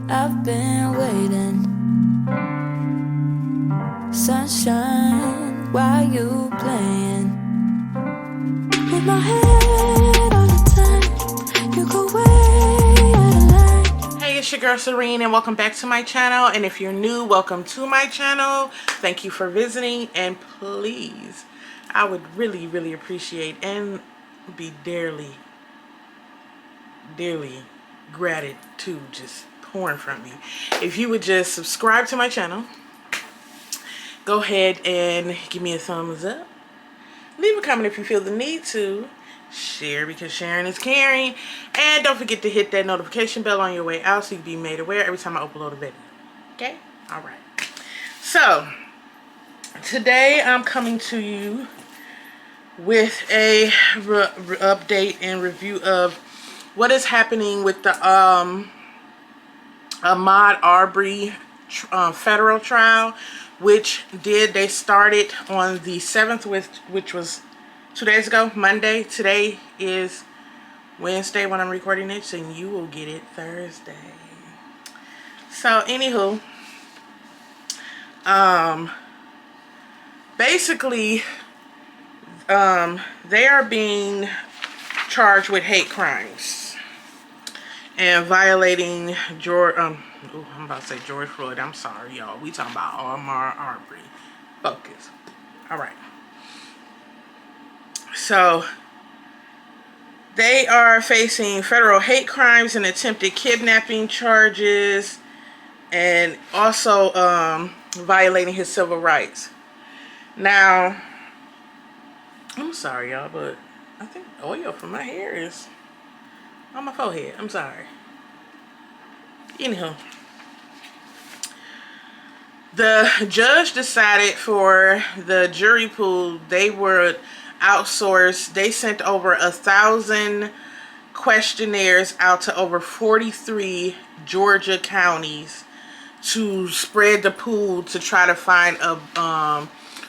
I've been waiting. Sunshine, why you playing? With my head on the time, you go way out of line. Hey, it's your girl Serene and welcome back to my channel. And if you're new, welcome to my channel. Thank you for visiting, and please, I would really appreciate and be dearly gratitude just pouring from me if you would just subscribe to my channel. Go ahead and give me a thumbs up. Leave a comment if you feel the need to. Share because sharing is caring. And don't forget to hit that notification bell on your way out so you can be made aware every time I upload a video. Okay? Alright. So, today I'm coming to you with a update and review of what is happening with the Ahmaud Arbery federal trial, which they started on the 7th, which was 2 days ago, Monday. Today is Wednesday when I'm recording it, so you will get it Thursday. So anywho, basically, they are being charged with hate crimes and violating I'm about to say George Floyd. I'm sorry, y'all. We talking about Ahmaud Arbery. Focus. All right. So they are facing federal hate crimes and attempted kidnapping charges, and also violating his civil rights. Now, I'm sorry, y'all, but I think oil from my hair is on my forehead. I'm sorry. Anyhow, the judge decided for the jury pool they would outsource. They sent over 1,000 questionnaires out to over 43 Georgia counties to spread the pool to try to find a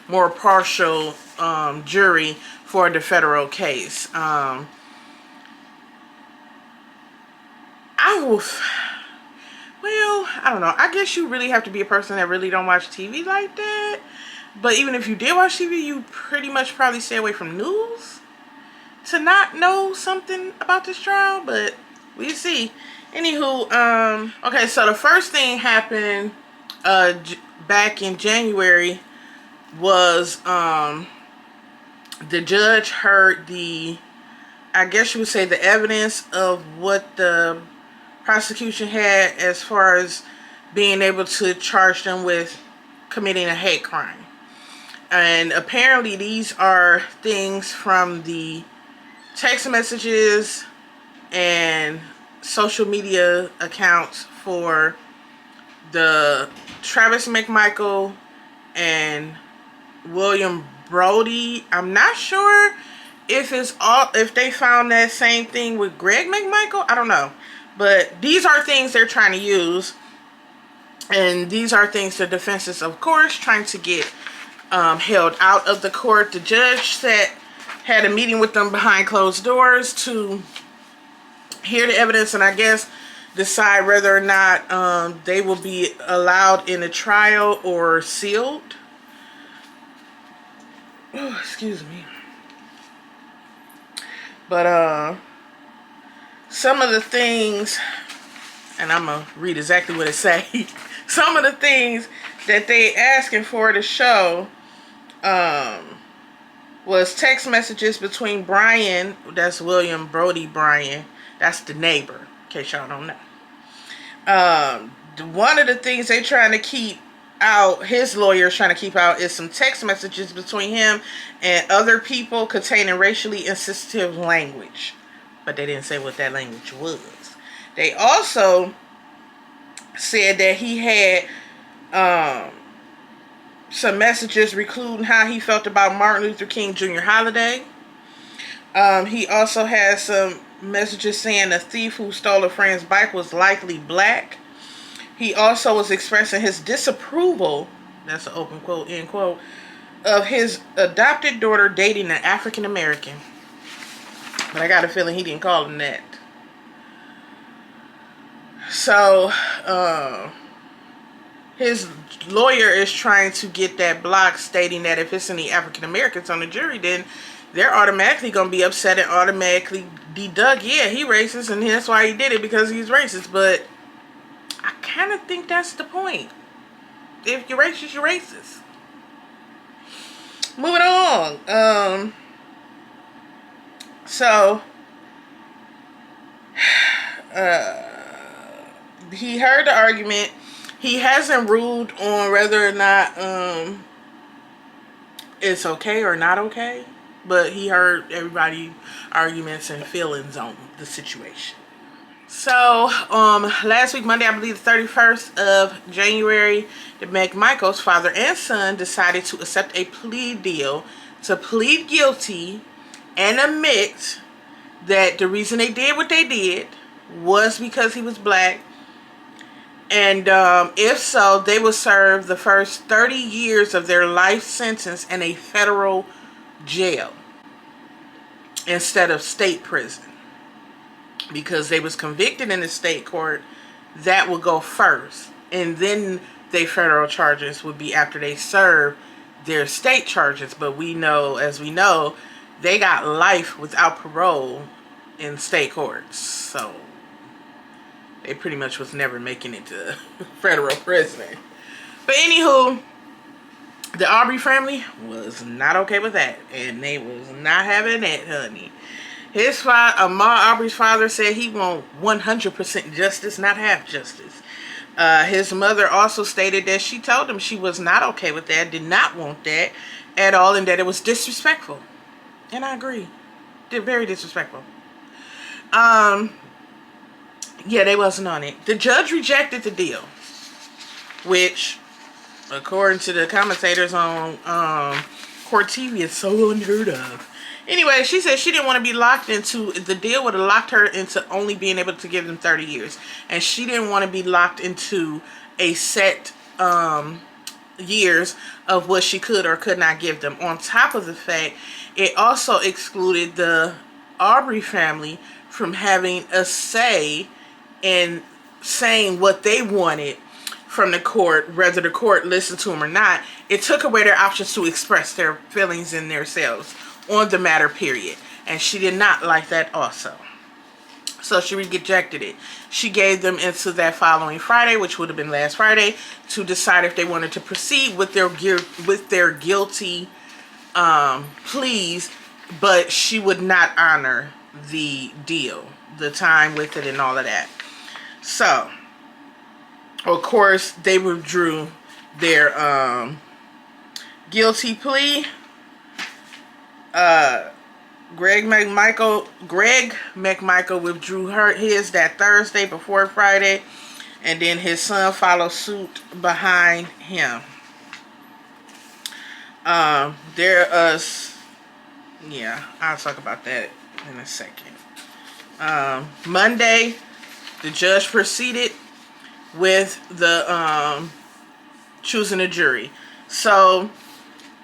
more partial jury for the federal case. I don't know. I guess you really have to be a person that really don't watch TV like that. But even if you did watch TV, you pretty much probably stay away from news to not know something about this trial. But we see. Anywho, okay, so the first thing happened back in January was the judge heard I guess you would say the evidence of what the prosecution had as far as being able to charge them with committing a hate crime. And apparently these are things from the text messages and social media accounts for the Travis McMichael and William Brody. I'm not sure if they found that same thing with Greg McMichael. I don't know. But these are things they're trying to use. And these are things the defense is, of course, trying to get held out of the court. The judge had a meeting with them behind closed doors to hear the evidence and I guess decide whether or not they will be allowed in a trial or sealed. Oh, excuse me. But some of the things, and I'm gonna read exactly what it say. Some of the things that they asking for to show was text messages between Brian, that's William Brody Brian, that's the neighbor, in case y'all don't know. One of the things they trying to keep out, his lawyer's trying to keep out, is some text messages between him and other people containing racially insensitive language. But they didn't say what that language was. They also said that he had some messages recording how he felt about Martin Luther King Jr. holiday. He also has some messages saying a thief who stole a friend's bike was likely black. He also was expressing his disapproval, that's an open quote, end quote, of his adopted daughter dating an African American. But I got a feeling he didn't call him that. So, his lawyer is trying to get that block, stating that if it's any African Americans on the jury, then they're automatically going to be upset and automatically deduct, yeah, he racist, and that's why he did it, because he's racist. But I kind of think that's the point. If you're racist, you're racist. Moving on. So, he heard the argument. He hasn't ruled on whether or not it's okay or not okay, but he heard everybody's arguments and feelings on the situation. So, last week, Monday, I believe the 31st of January, the McMichaels, father and son, decided to accept a plea deal to plead guilty and admit that the reason they did what they did was because he was black. And if so, they will serve the first 30 years of their life sentence in a federal jail instead of state prison. Because they was convicted in the state court, that will go first. And then their federal charges would be after they serve their state charges. But we know, as we know, they got life without parole in state courts. So they pretty much was never making it to federal prison. But anywho, the Arbery family was not okay with that. And they was not having that, honey. His father, Ahmaud Arbery's father, said he want 100% justice, not half justice. His mother also stated that she told him she was not okay with that, did not want that at all, and that it was disrespectful. And I agree. They're very disrespectful. Yeah, they wasn't on it. The judge rejected the deal, which, according to the commentators on Court TV, is so unheard of. Anyway, she said she didn't want to be locked into, the deal would have locked her into only being able to give them 30 years. And she didn't want to be locked into a set years of what she could or could not give them. On top of the fact, it also excluded the Arbery family from having a say in saying what they wanted from the court, whether the court listened to them or not. It took away their options to express their feelings in themselves on the matter, period. And she did not like that also. So she rejected it. She gave them into that following Friday, which would have been last Friday, to decide if they wanted to proceed with their guilty pleas, but she would not honor the deal, the time with it and all of that. So, of course, they withdrew their guilty plea. Greg McMichael withdrew his that Thursday before Friday, and then his son followed suit behind him. Yeah, I'll talk about that in a second. Monday, the judge proceeded with the choosing a jury. So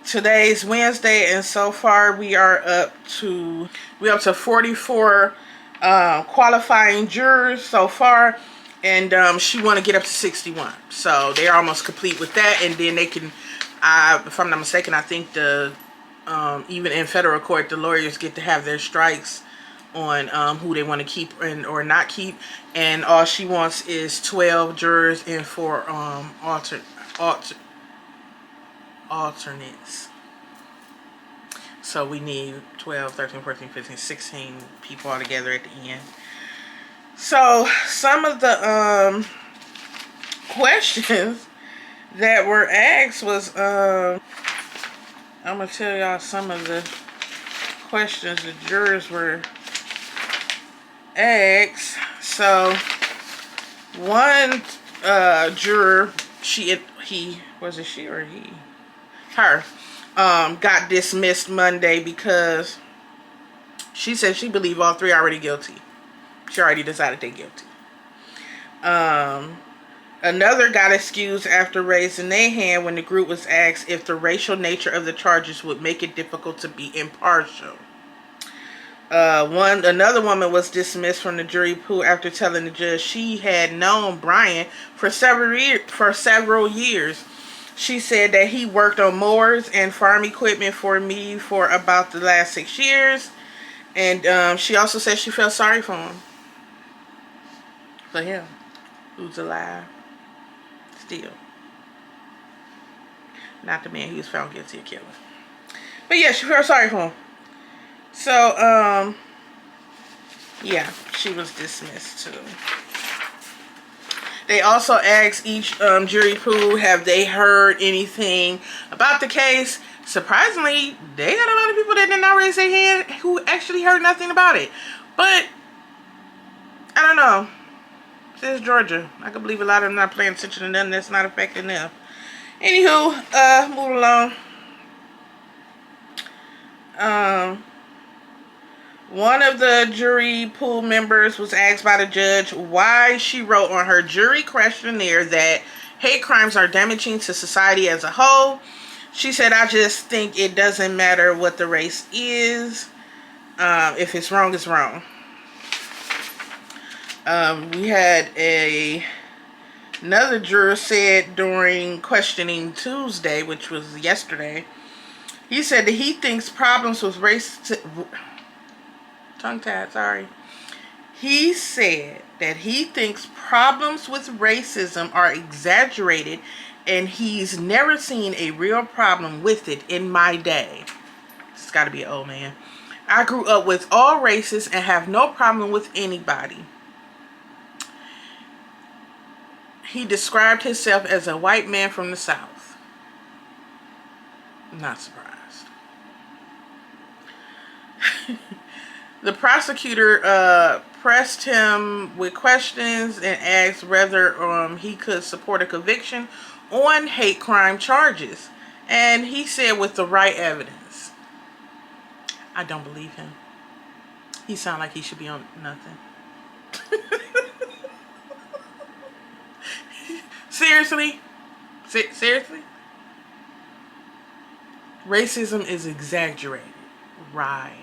today's Wednesday, and so far we are up to 44 qualifying jurors so far, and she want to get up to 61. So they're almost complete with that, and then they can, if I'm not mistaken, I think the even in federal court, the lawyers get to have their strikes on who they want to keep or not keep, and all she wants is 12 jurors and 4 alternates. So we need 12, 13, 14, 15, 16 people all together at the end. So some of the questions that were asked was, I'm going to tell y'all some of the questions the jurors were asked. So one juror, her got dismissed Monday because she said she believed all 3 already guilty. She already decided they're guilty. Another got excused after raising their hand when the group was asked if the racial nature of the charges would make it difficult to be impartial. Another woman was dismissed from the jury pool after telling the judge she had known Brian for several years. She said that he worked on mowers and farm equipment for me for about the last 6 years. And she also said she felt sorry for him. For him. Who's alive. Still. Not the man who was found guilty of killing. But yeah, she felt sorry for him. So, yeah, she was dismissed too. They also asked each jury pool, have they heard anything about the case? Surprisingly, they got a lot of people that did not raise their hand who actually heard nothing about it. But, I don't know. This is Georgia. I can believe a lot of them not paying attention to nothing that's not affecting them. Anywho, move along. One of the jury pool members was asked by the judge why she wrote on her jury questionnaire that hate crimes are damaging to society as a whole. She said, I just think it doesn't matter what the race is. If it's wrong, it's wrong. We had another juror said during questioning Tuesday, which was yesterday, he said that he thinks problems with He said that he thinks problems with racism are exaggerated and he's never seen a real problem with it in my day. It's got to be an old man. I grew up with all races and have no problem with anybody. He described himself as a white man from the South. Not surprised. The prosecutor pressed him with questions and asked whether he could support a conviction on hate crime charges. And he said with the right evidence. I don't believe him. He sounds like he should be on nothing. Seriously? Seriously? Racism is exaggerated. Right.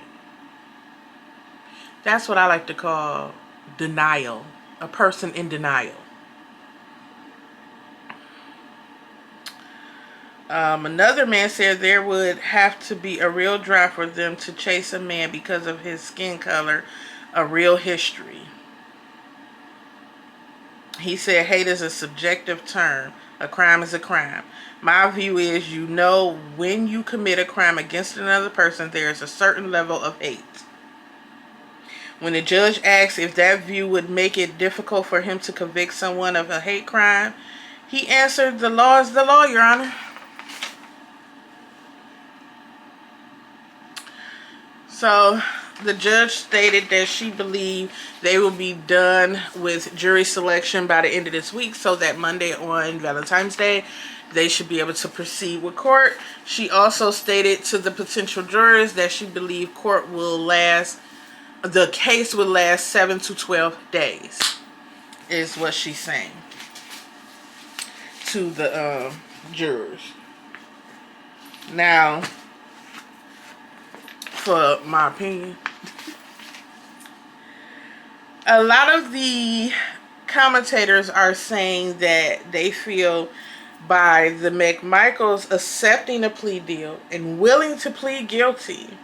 That's what I like to call denial. A person in denial. Another man said there would have to be a real drive for them to chase a man because of his skin color, a real history. He said hate is a subjective term. A crime is a crime. My view is, you know, when you commit a crime against another person, there is a certain level of hate. When the judge asked if that view would make it difficult for him to convict someone of a hate crime, he answered, the law is the law, Your Honor. So, the judge stated that she believed they will be done with jury selection by the end of this week, so that Monday on Valentine's Day, they should be able to proceed with court. She also stated to the potential jurors that she believed the case will last 7 to 12 days, is what she's saying to the jurors. Now, for my opinion, a lot of the commentators are saying that they feel by the McMichaels accepting a plea deal and willing to plead guilty,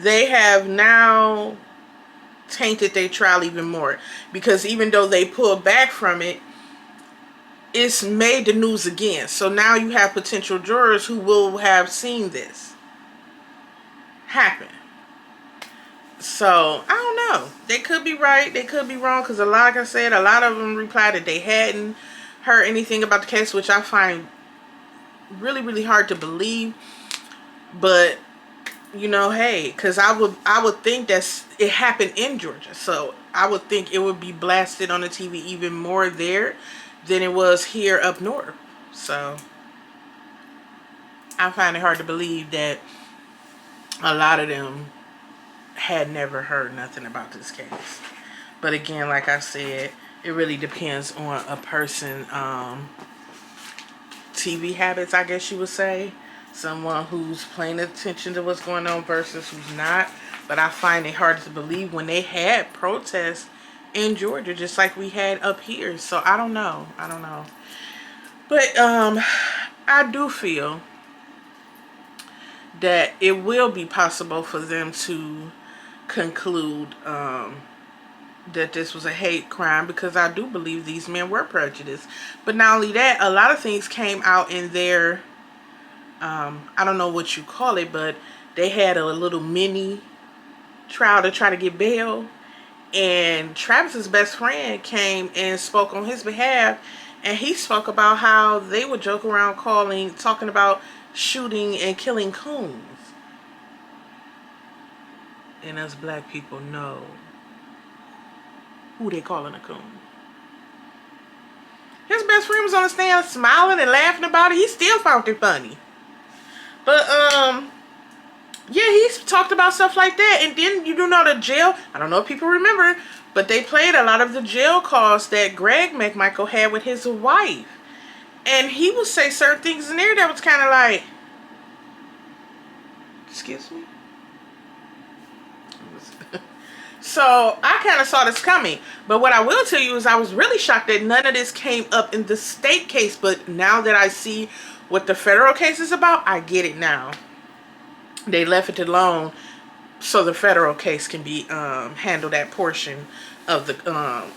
they have now tainted their trial even more. Because even though they pulled back from it, it's made the news again. So now you have potential jurors who will have seen this happen. So, I don't know. They could be right. They could be wrong. Because like I said, a lot of them replied that they hadn't heard anything about the case, which I find really, really hard to believe. But, you know, hey, because I would think that it happened in Georgia. So, I would think it would be blasted on the TV even more there than it was here up north. So, I find it hard to believe that a lot of them had never heard nothing about this case. But again, like I said, it really depends on a person TV habits, I guess you would say. Someone who's paying attention to what's going on versus who's not. But I find it hard to believe when they had protests in Georgia, just like we had up here. So I don't know. But I do feel that it will be possible for them to conclude that this was a hate crime, because I do believe these men were prejudiced. But not only that, a lot of things came out in their, I don't know what you call it, but they had a little mini trial to try to get bail. And Travis's best friend came and spoke on his behalf, and he spoke about how they would joke around talking about shooting and killing coons. And us black people know who they calling a coon. His best friend was on the stand smiling and laughing about it. He still found it funny. But yeah, he's talked about stuff like that. And then you do know the jail, I don't know if people remember, but they played a lot of the jail calls that Greg McMichael had with his wife. And he would say certain things in there that was kind of like, excuse me? So I kind of saw this coming. But what I will tell you is I was really shocked that none of this came up in the state case. But now that I see what the federal case is about, I get it now. They left it alone so the federal case can be handle that portion of the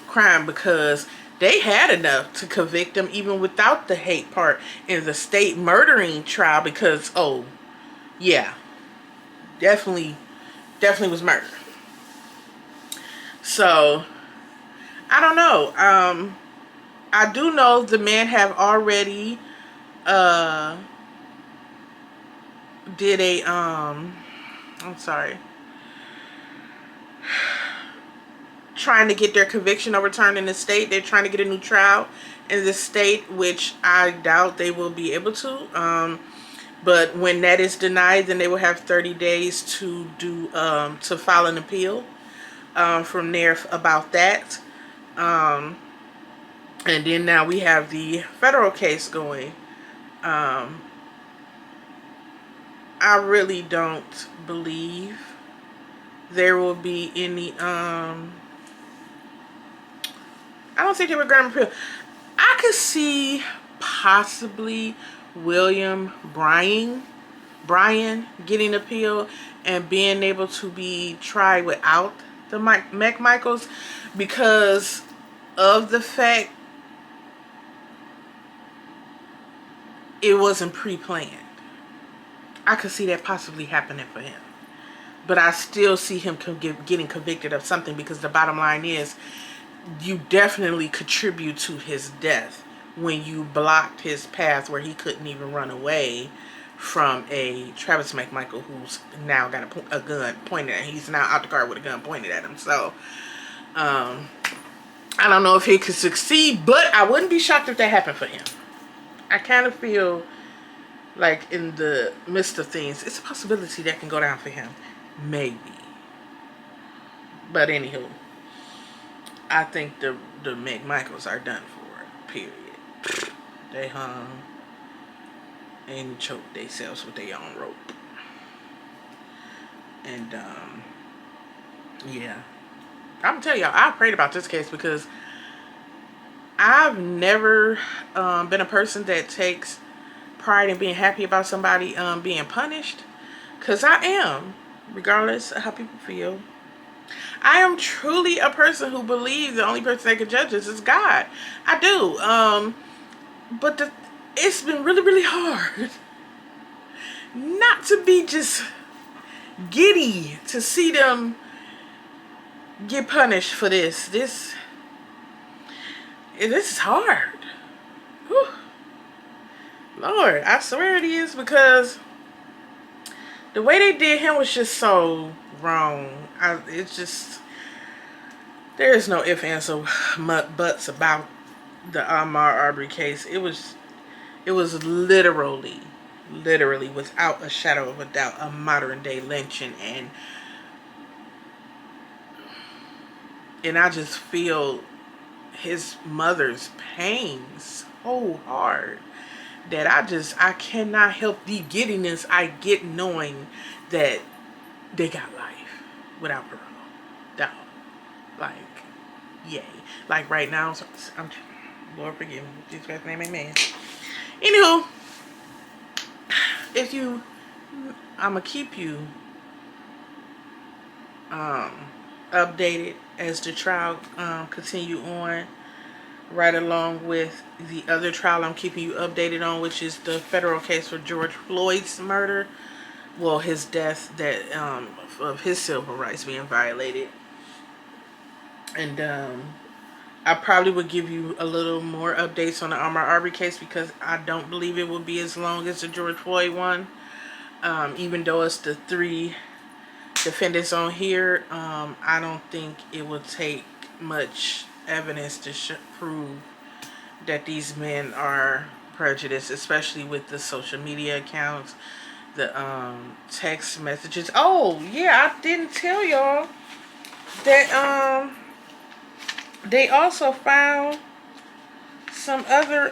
crime, because they had enough to convict them even without the hate part in the state murdering trial, because oh yeah, definitely was murder. So I don't know. I do know the men have already did a trying to get their conviction overturned in the state. They're trying to get a new trial in the state, which I doubt they will be able to. But when that is denied, then they will have 30 days to do to file an appeal from there about that. And then now we have the federal case going. I really don't believe there will be any I don't think they would grant an appeal. I could see possibly William Bryan getting an appeal and being able to be tried without the McMichaels, because of the fact it wasn't pre-planned. I could see that possibly happening for him. But I still see him getting convicted of something, because the bottom line is you definitely contribute to his death when you blocked his path where he couldn't even run away from a Travis McMichael who's now got a gun pointed at him. He's now out the car with a gun pointed at him. So I don't know if he could succeed, but I wouldn't be shocked if that happened for him. I kind of feel like in the midst of things, it's a possibility that can go down for him. Maybe. But anywho, I think the McMichaels are done for, period. They hung and choked themselves with their own rope. And yeah, I'm gonna tell y'all, I prayed about this case because I've never been a person that takes pride in being happy about somebody being punished, because I am, regardless of how people feel. I am truly a person who believes the only person that can judge us is God. I do. But it's been really, really hard not to be just giddy to see them get punished for this. This is hard. Whew. Lord, I swear it is, because the way they did him was just so wrong. It's just, there is no ifs, ands, or buts about the Ahmaud Arbery case. It was literally, without a shadow of a doubt, a modern day lynching, and I just feel his mother's pain so hard that I cannot help the giddiness I get knowing that they got life. without parole. Dog. Like, yay. Like right now, I'm Lord forgive me. Jesus Christ's name, amen. Anywho, if you, I'ma keep you updated as the trial continue on, right along with the other trial I'm keeping you updated on, which is the federal case for George Floyd's murder. Well, his death, that of his civil rights being violated. And I probably would give you a little more updates on the Ahmaud Arbery case, because I don't believe it will be as long as the George Floyd one. Even though it's the 3 defendants on here, I don't think it will take much evidence to prove that these men are prejudiced, especially with the social media accounts, the text messages. Oh yeah, I didn't tell y'all that they also found some other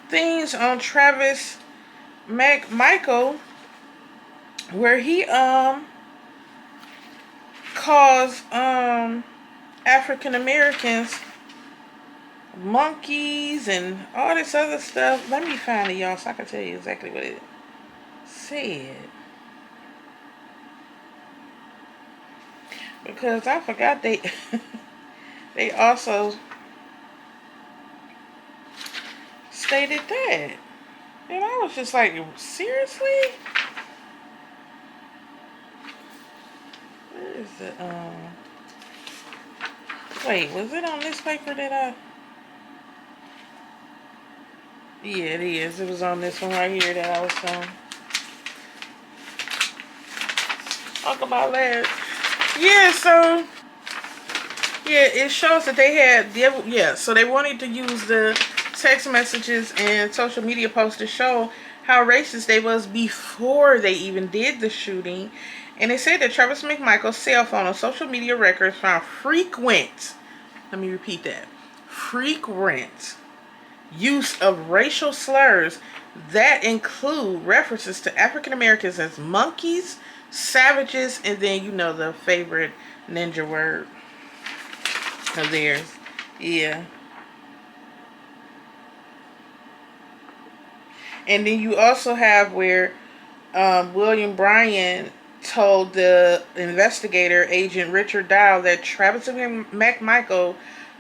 things on Travis McMichael, where he calls African Americans monkeys and all this other stuff. Let me find it, y'all, so I can tell you exactly what it said, because I forgot they they also stated that, and I was just like, seriously? Where is the wait, was it on this paper that I... Yeah, it is. It was on this one right here that I was talk about last. Yeah, so yeah, it shows that they had, yeah, so they wanted to use the text messages and social media posts to show how racist they was before they even did the shooting. And they said that Travis McMichael's cell phone and social media records found frequent, let me repeat that, frequent use of racial slurs that include references to African Americans as monkeys, savages, and then, you know, the favorite ninja word of theirs. Yeah. And then you also have where William Bryan told the investigator, Agent Richard Dow, that Travis McMichael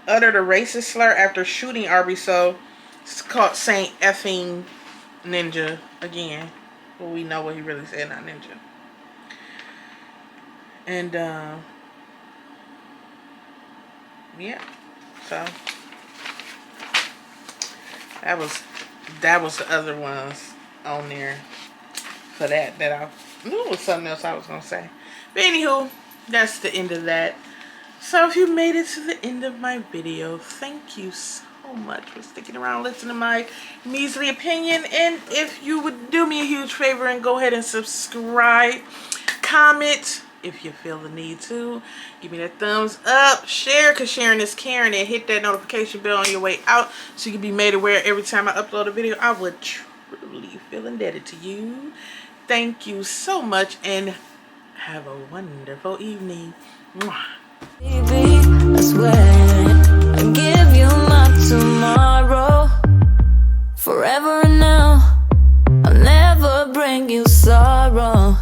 uttered a racist slur after shooting Arbery, so it's called Saint effing ninja again. Well, we know what he really said, not ninja. And yeah, so that was the other ones on there for that I knew it was something else I was gonna say. But anywho, that's the end of that. So if you made it to the end of my video, thank you so much for sticking around, listening to my measly opinion. And if you would do me a huge favor and go ahead and subscribe, comment if you feel the need to, give me that thumbs up, share, because sharing is caring, and hit that notification bell on your way out so you can be made aware every time I upload a video. I would truly feel indebted to you. Thank you so much, and have a wonderful evening. Mwah. Baby, I swear I'll give you my tomorrow, forever and now. I'll never bring you sorrow.